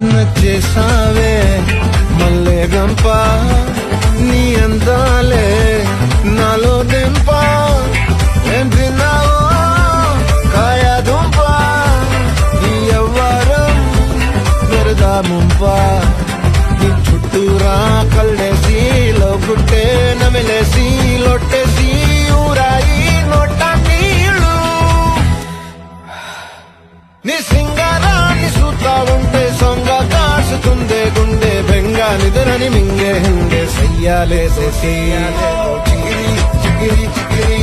నచ్చేసావే మల్లె గంప నీ అందాలే నాలో దింప ఏం తిన్నావో కాయ దుంప నీ ఎవ్వరం మెరదా ముంప నీ చుట్టూరా కళ్ళేసి లోగుట్టే నమిలేసి లొట్టేసి ఊరాయి నోట నీళ్ళు నీ సింగారాన్ని చూస్తా ఉంటే సొంగ కాసుకుందే గుండె బెంగా నిద్రని మింగే హింగే సయ్యాలే చిగిరి చిగిరి చిగిరి